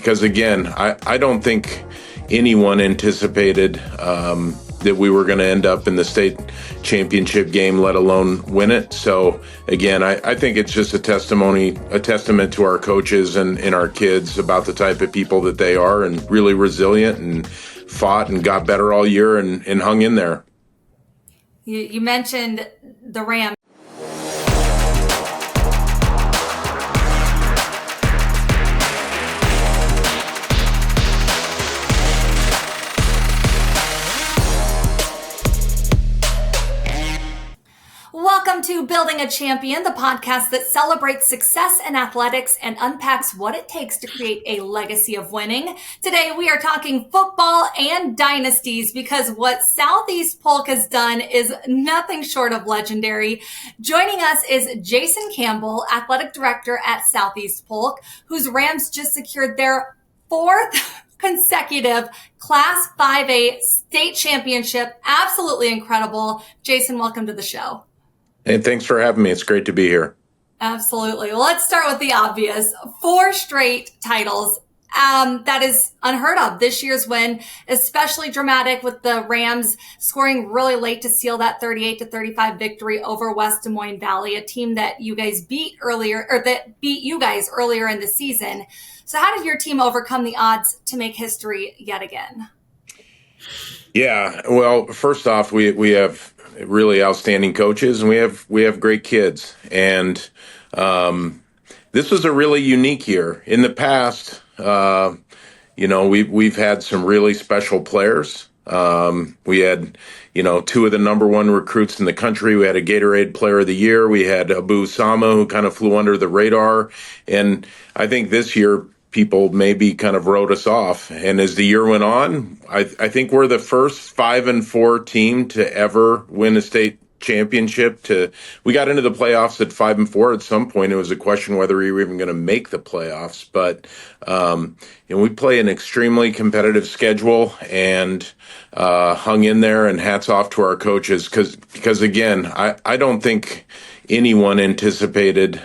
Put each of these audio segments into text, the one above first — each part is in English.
because again, I don't think anyone anticipated that we were going to end up in the state championship game, let alone win it. So again, I think it's just a testament to our coaches and our kids about the type of people that they are, and really resilient, and fought and got better all year and hung in there. You mentioned the Rams. Welcome to Building a Champion, the podcast that celebrates success in athletics and unpacks what it takes to create a legacy of winning. Today, we are talking football and dynasties, because what Southeast Polk has done is nothing short of legendary. Joining us is Jayson Campbell, Athletic Director at Southeast Polk, whose Rams just secured their fourth consecutive Class 5A state championship. Absolutely incredible. Jayson, welcome to the show. Hey, thanks for having me. It's great to be here. Absolutely. Well, let's start with the obvious. 4 straight titles. That is unheard of. This year's win, especially dramatic, with the Rams scoring really late to seal that 38-35 victory over West Des Moines Valley, a team that you guys beat earlier in the season. So how did your team overcome the odds to make history yet again? Yeah, well, first off, we have really outstanding coaches, and we have great kids. And this was a really unique year. In the past, we've had some really special players. We had, 2 of the number 1 recruits in the country. We had a Gatorade Player of the Year. We had Abu Sama, who kind of flew under the radar. And I think this year, people maybe kind of wrote us off. And as the year went on, I think we're the first 5-4 team to ever win a state championship. We got into the playoffs at 5-4. At some point, it was a question whether we were even going to make the playoffs. But we play an extremely competitive schedule, and hung in there. And hats off to our coaches, because again, I don't think anyone anticipated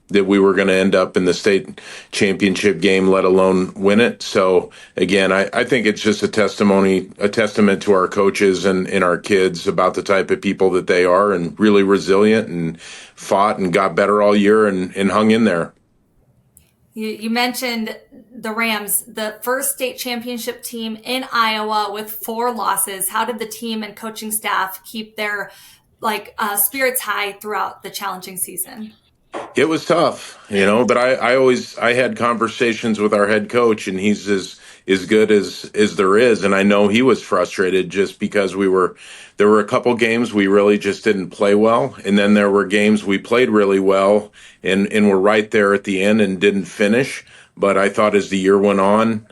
that we were going to end up in the state championship game, let alone win it. So again, I think it's just a testament to our coaches and our kids about the type of people that they are, and really resilient, and fought and got better all year and hung in there. You mentioned the Rams, the first state championship team in Iowa with 4 losses. How did the team and coaching staff keep their spirits high throughout the challenging season? It was tough, but I had conversations with our head coach, and he's as good as there is. And I know he was frustrated just because there were a couple games we really just didn't play well. And then there were games we played really well and were right there at the end and didn't finish. But I thought as the year went on,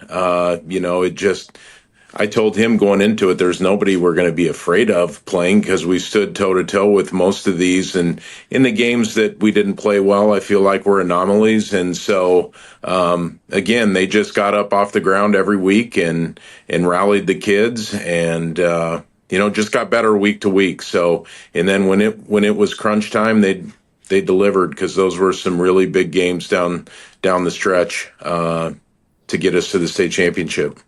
I told him going into it, there's nobody we're going to be afraid of playing, because we stood toe-to-toe with most of these. And in the games that we didn't play well, I feel like we're anomalies. And so, again, they just got up off the ground every week and rallied the kids, and, just got better week to week. So, and then when it was crunch time, they delivered, because those were some really big games down the stretch to get us to the state championship.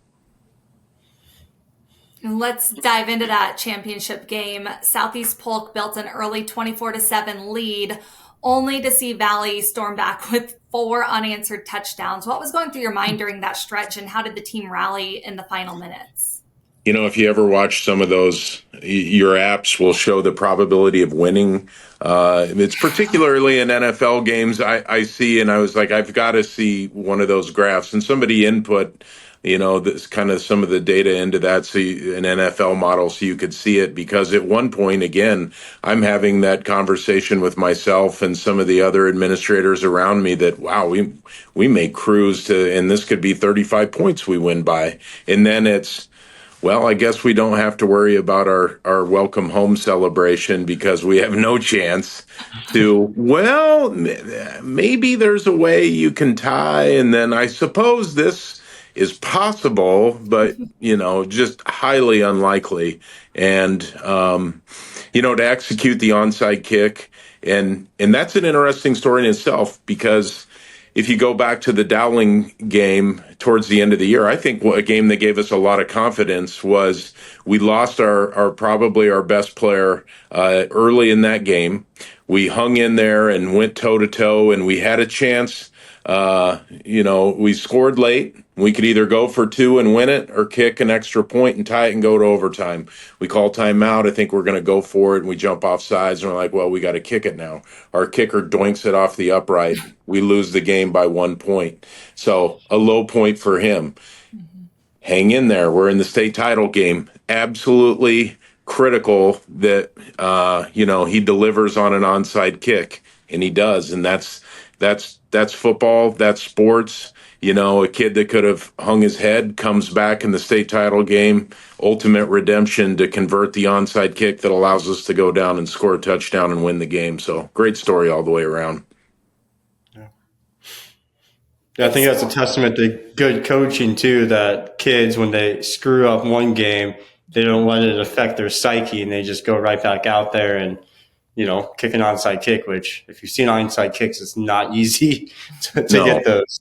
Let's dive into that championship game. Southeast Polk built an early 24-7 lead, only to see Valley storm back with 4 unanswered touchdowns. What was going through your mind during that stretch, and how did the team rally in the final minutes? If you ever watch some of those, your apps will show the probability of winning. It's particularly in NFL games I see, and I was like, I've got to see one of those graphs. And somebody input this kind of some of the data into that, so an NFL model, so you could see it. Because at one point, again, I'm having that conversation with myself and some of the other administrators around me that, wow, we may cruise to, and this could be 35 points we win by. And then it's, well, I guess we don't have to worry about our welcome home celebration, because we have no chance to, well, maybe there's a way you can tie. And then I suppose this is possible, but, just highly unlikely. And, to execute the onside kick. And that's an interesting story in itself, because if you go back to the Dowling game towards the end of the year. I think a game that gave us a lot of confidence was we lost our probably our best player early in that game. We hung in there and went toe to toe, and we had a chance. We scored late. We could either go for two and win it or kick an extra point and tie it and go to overtime. We call timeout. I think we're going to go for it, and we jump off sides, and we're like, well, we got to kick it now. Our kicker doinks it off the upright. We lose the game by 1 point. So a low point for him. Hang in there. We're in the state title game. Absolutely critical that, he delivers on an onside kick, and he does. And that's football. That's sports. A kid that could have hung his head comes back in the state title game, ultimate redemption to convert the onside kick that allows us to go down and score a touchdown and win the game. So great story all the way around. Yeah, I think that's a testament to good coaching too, that kids, when they screw up one game, they don't let it affect their psyche and they just go right back out there and, kick an onside kick, which if you've seen onside kicks, it's not easy to get those.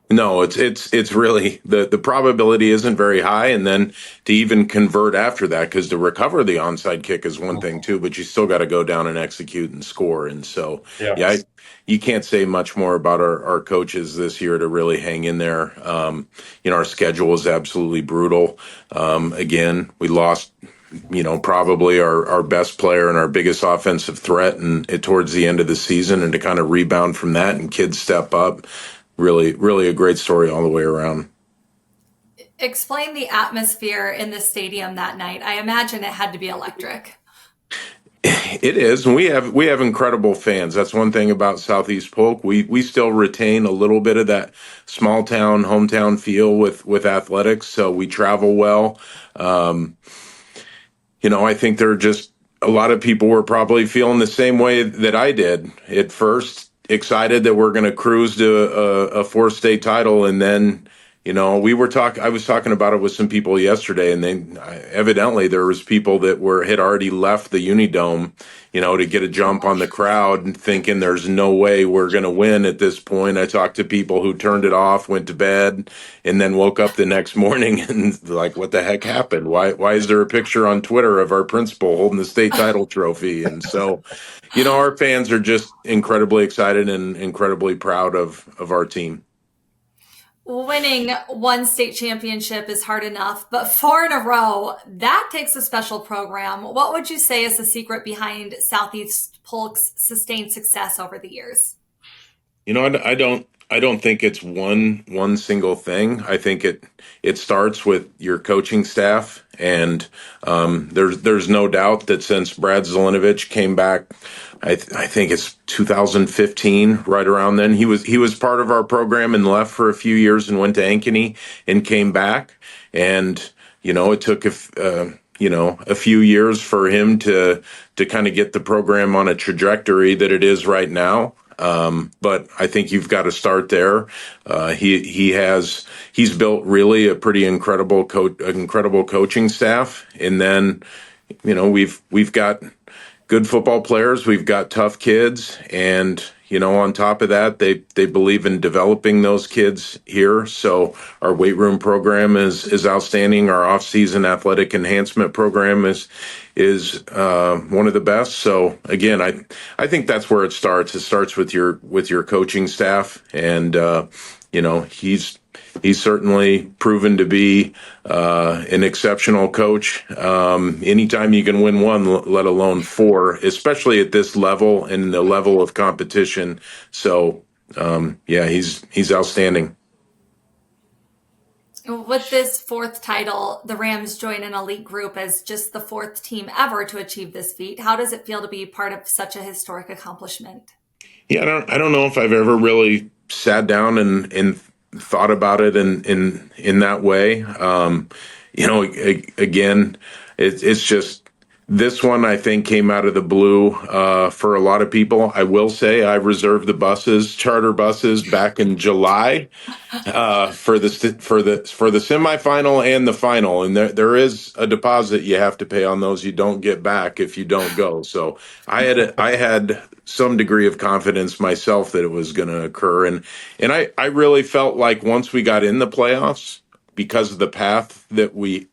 No, it's really the probability isn't very high, and then to even convert after that, because to recover the onside kick is one thing too, but you still got to go down and execute and score. And so, you can't say much more about our coaches this year to really hang in there. Our schedule is absolutely brutal. Again, we lost, probably our best player and our biggest offensive threat, and towards the end of the season, and to kind of rebound from that and kids step up. Really, really a great story all the way around. Explain the atmosphere in the stadium that night. I imagine it had to be electric. It is, and we have incredible fans. That's one thing about Southeast Polk. We still retain a little bit of that small town, hometown feel with athletics. So we travel well. I think there are just a lot of people were probably feeling the same way that I did at first. Excited that we're going to cruise to a fourth state title, and then I was talking about it with some people yesterday, and evidently there was people that had already left the Unidome, to get a jump on the crowd, and thinking there's no way we're going to win at this point. I talked to people who turned it off, went to bed, and then woke up the next morning and like, what the heck happened? Why is there a picture on Twitter of our principal holding the state title trophy? And so, our fans are just incredibly excited and incredibly proud of our team. Winning one state championship is hard enough, but 4 in a row, that takes a special program. What would you say is the secret behind Southeast Polk's sustained success over the years? I don't think it's one single thing. I think it starts with your coaching staff, and there's no doubt that since Brad Zelinovich came back, I think it's 2015, right around then. He was part of our program and left for a few years and went to Ankeny and came back. And it took a few years for him to kind of get the program on a trajectory that it is right now. But I think you've got to start there. He's built really a pretty incredible coaching staff, and then we've got good football players, we've got tough kids, and on top of that, they believe in developing those kids here. So our weight room program is outstanding. Our off-season athletic enhancement program is one of the best. So again, I think that's where it starts. It starts with your coaching staff, and he's certainly proven to be an exceptional coach. Anytime you can win one, let alone 4, especially at this level and the level of competition. So he's outstanding. With this 4th title, the Rams join an elite group as just the 4th team ever to achieve this feat. How does it feel to be part of such a historic accomplishment? Yeah, I don't know if I've ever really sat down and thought about it in that way. Again, it's just This one, I think, came out of the blue for a lot of people. I will say I reserved the charter buses, back in July for the semifinal and the final, and there is a deposit you have to pay on those. You don't get back if you don't go. So I had some degree of confidence myself that it was going to occur, and I really felt like once we got in the playoffs, because of the path that we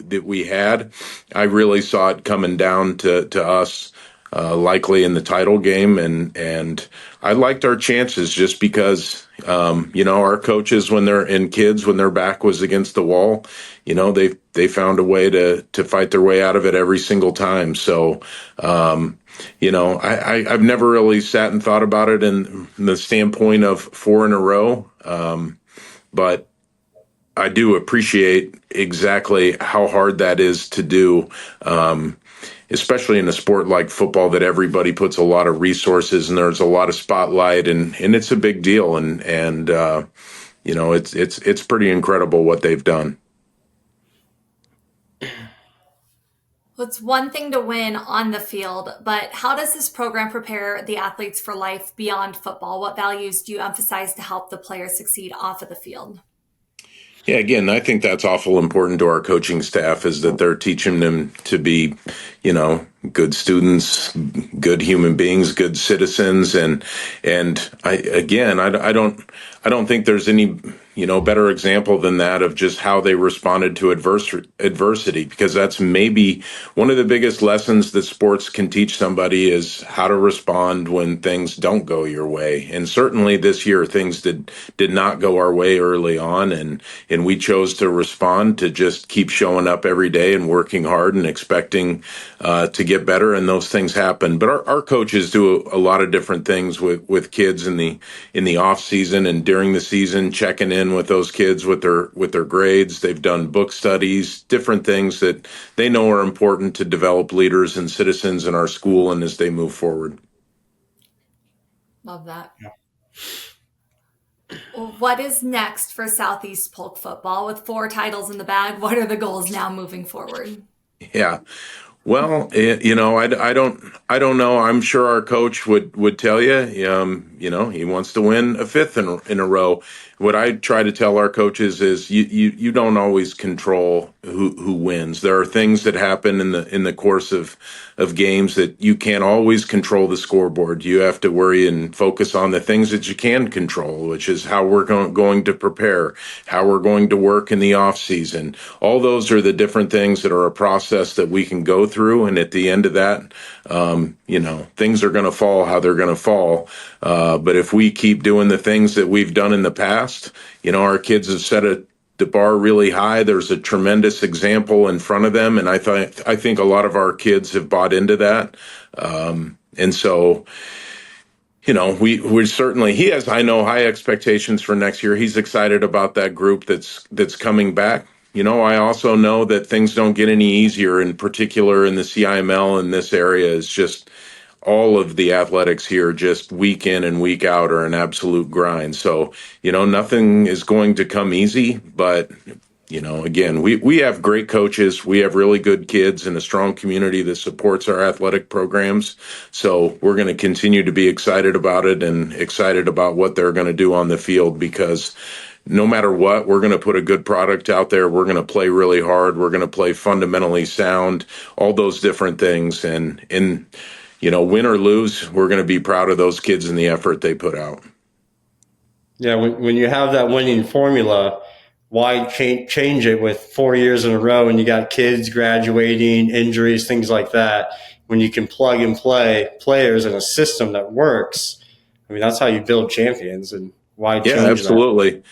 had, I really saw it coming down to us, likely in the title game, and I liked our chances just because our coaches, when their back was against the wall, they found a way to fight their way out of it every single time. So I've never really sat and thought about it in the standpoint of four in a row, but I do appreciate exactly how hard that is to do, especially in a sport like football that everybody puts a lot of resources and there's a lot of spotlight, and it's a big deal, and it's pretty incredible what they've done. Well, it's one thing to win on the field, but how does this program prepare the athletes for life beyond football? What values do you emphasize to help the players succeed off of the field? Yeah, again, I think that's awful important to our coaching staff, is that they're teaching them to be, good students, good human beings, good citizens, and I don't think there's any better example than that of just how they responded to adversity, because that's maybe one of the biggest lessons that sports can teach somebody, is how to respond when things don't go your way. And certainly this year things did not go our way early on, and we chose to respond, to just keep showing up every day and working hard and expecting to get better, and those things happen. But our coaches do a lot of different things with kids in the off season and during the season, checking in with those kids with their grades. They've done book studies, different things that they know are important to develop leaders and citizens in our school and as they move forward. Love that. Yeah. Well, what is next for Southeast Polk football? With 4 titles in the bag, what are the goals now moving forward? Yeah. Well, I don't know. I'm sure our coach would tell you, he wants to win a 5th in a row. What I try to tell our coaches is you don't always control who wins. There are things that happen in the course of games that you can't always control the scoreboard. You have to worry and focus on the things that you can control, which is how we're going to prepare, how we're going to work in the off season. All those are the different things that are a process that we can go through. And at the end of that, things are going to fall how they're going to fall. But if we keep doing the things that we've done in the past, our kids have set the bar really high. There's a tremendous example in front of them, and I think a lot of our kids have bought into that. And so, we're certainly, he has, I know, high expectations for next year. He's excited about that group that's coming back. I also know that things don't get any easier, in particular in the CIML in this area. Is just all of the athletics here, just week in and week out, are an absolute grind. So, nothing is going to come easy, but, again, we have great coaches. We have really good kids and a strong community that supports our athletic programs. So we're going to continue to be excited about it and excited about what they're going to do on the field, because no matter what, we're going to put a good product out there. We're going to play really hard. We're going to play fundamentally sound, all those different things. And win or lose, we're going to be proud of those kids and the effort they put out. Yeah, when you have that winning formula, why change it with 4 years in a row and you got kids graduating, injuries, things like that? When you can plug and play players in a system that works, that's how you build champions. And why change that? Absolutely.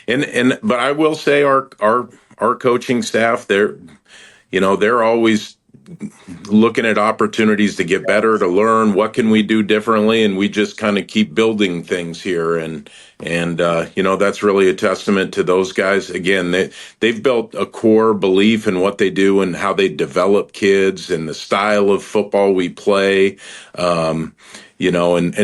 But I will say our coaching staff, they're always looking at opportunities to get better, to learn what can we do differently, and we just kind of keep building things here. And And, that's really a testament to those guys. Again, they've built a core belief in what they do and how they develop kids and the style of football we play. And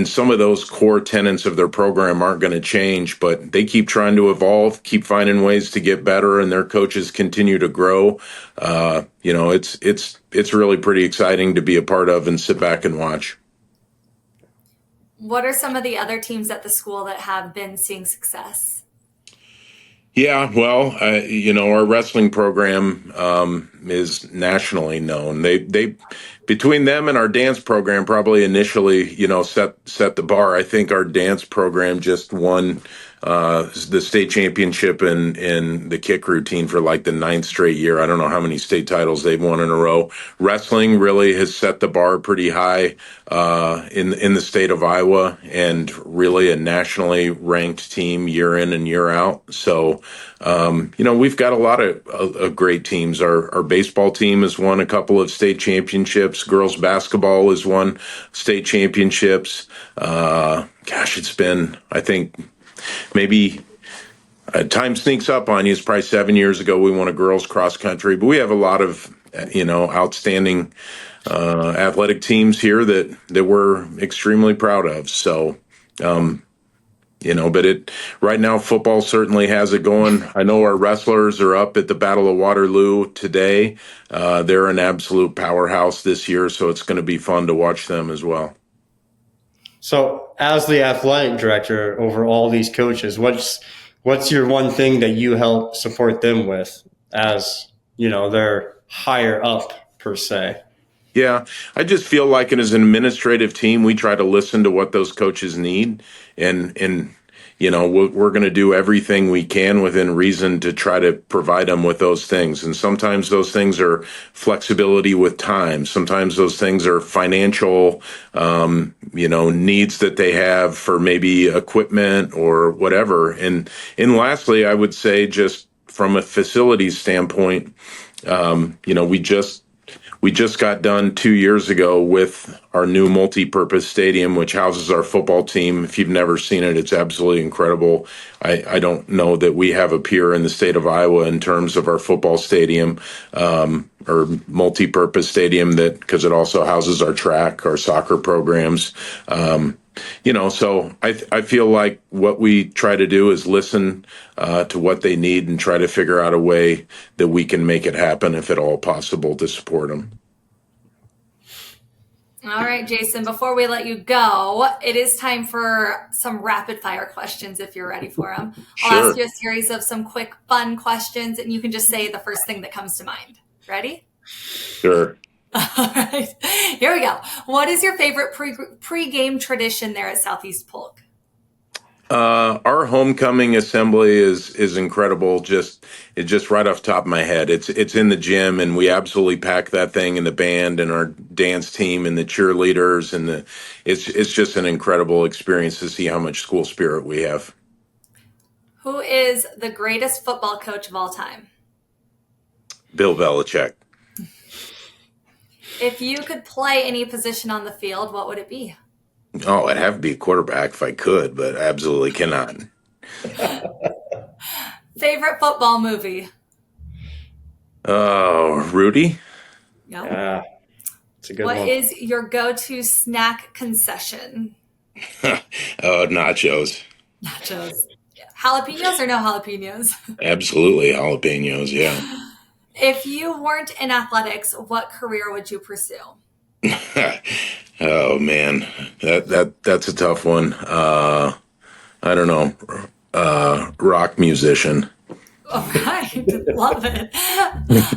some of those core tenets of their program aren't going to change, but they keep trying to evolve, keep finding ways to get better, and their coaches continue to grow. It's really pretty exciting to be a part of and sit back and watch. What are some of the other teams at the school that have been seeing success? Yeah, well, our wrestling program is nationally known. They between them and our dance program probably initially, set the bar. I think our dance program just won the state championship in the kick routine for like the 9th straight year. I don't know how many state titles they've won in a row. Wrestling really has set the bar pretty high in the state of Iowa, and really a nationally ranked team year in and year out. So, we've got a lot of great teams. Our baseball team has won a couple of state championships. Girls basketball has won state championships. It's been, I think, maybe time sneaks up on you. It's probably 7 years ago we won a girls cross country, but we have a lot of outstanding athletic teams here that we're extremely proud of. So but right now football certainly has it going. I know our wrestlers are up at the Battle of Waterloo today. They're an absolute powerhouse this year, so it's going to be fun to watch them as well. So, as the athletic director over all these coaches, what's your one thing that you help support them with, as they're higher up per se? Yeah, I just feel like as an administrative team, we try to listen to what those coaches need, and we're going to do everything we can within reason to try to provide them with those things. And sometimes those things are flexibility with time. Sometimes those things are financial, needs that they have for maybe equipment or whatever. And lastly, I would say just from a facilities standpoint, we just got done 2 years ago with our new multi-purpose stadium, which houses our football team. If you've never seen it, it's absolutely incredible. I don't know that we have a peer in the state of Iowa in terms of our football stadium or multi-purpose stadium, because it also houses our track, our soccer programs. So I feel like what we try to do is listen to what they need and try to figure out a way that we can make it happen, if at all possible, to support them. All right, Jayson, before we let you go, it is time for some rapid fire questions if you're ready for them. Sure. I'll ask you a series of some quick, fun questions, and you can just say the first thing that comes to mind. Ready? Sure. All right, here we go. What is your favorite pre-game tradition there at Southeast Polk? Our homecoming assembly is incredible. It's just right off the top of my head. It's in the gym, and we absolutely pack that thing, in the band and our dance team and the cheerleaders, and it's just an incredible experience to see how much school spirit we have. Who is the greatest football coach of all time? Bill Belichick. If you could play any position on the field, what would it be? Oh, I'd have to be a quarterback if I could, but I absolutely cannot. Favorite football movie? Oh, Rudy? No. Yeah, it's a good one. What is your go-to snack concession? Nachos. Nachos. Jalapenos or no jalapenos? Absolutely jalapenos, yeah. If you weren't in athletics, what career would you pursue? Oh man, that's a tough one. I don't know. Rock musician. All right. Love it.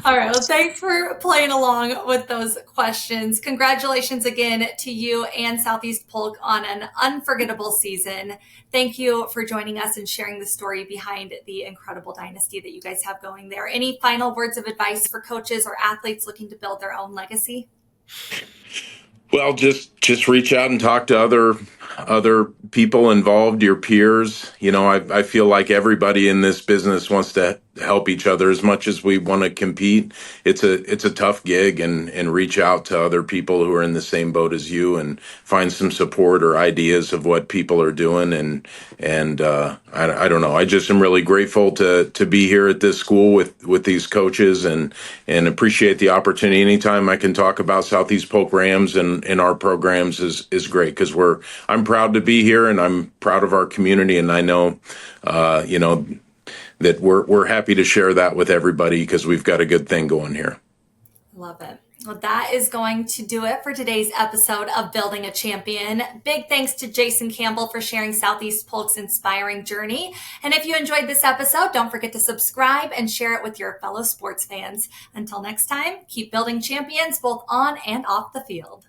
All right. Well, thanks for playing along with those questions. Congratulations again to you and Southeast Polk on an unforgettable season. Thank you for joining us and sharing the story behind the incredible dynasty that you guys have going there. Any final words of advice for coaches or athletes looking to build their own legacy? Well, just reach out and talk to other people involved, your peers. I feel like everybody in this business wants to help each other as much as we want to compete. It's a tough gig, and reach out to other people who are in the same boat as you and find some support or ideas of what people are doing. And I don't know. I just am really grateful to be here at this school with these coaches, and appreciate the opportunity. Anytime I can talk about Southeast Polk Rams and our programs is great, because I'm proud to be here, and I'm proud of our community, and I know that we're happy to share that with everybody, because we've got a good thing going here. Love it. Well, that is going to do it for today's episode of Building a Champion. Big thanks to Jayson Campbell for sharing Southeast Polk's inspiring journey. And if you enjoyed this episode, don't forget to subscribe and share it with your fellow sports fans. Until next time, keep building champions both on and off the field.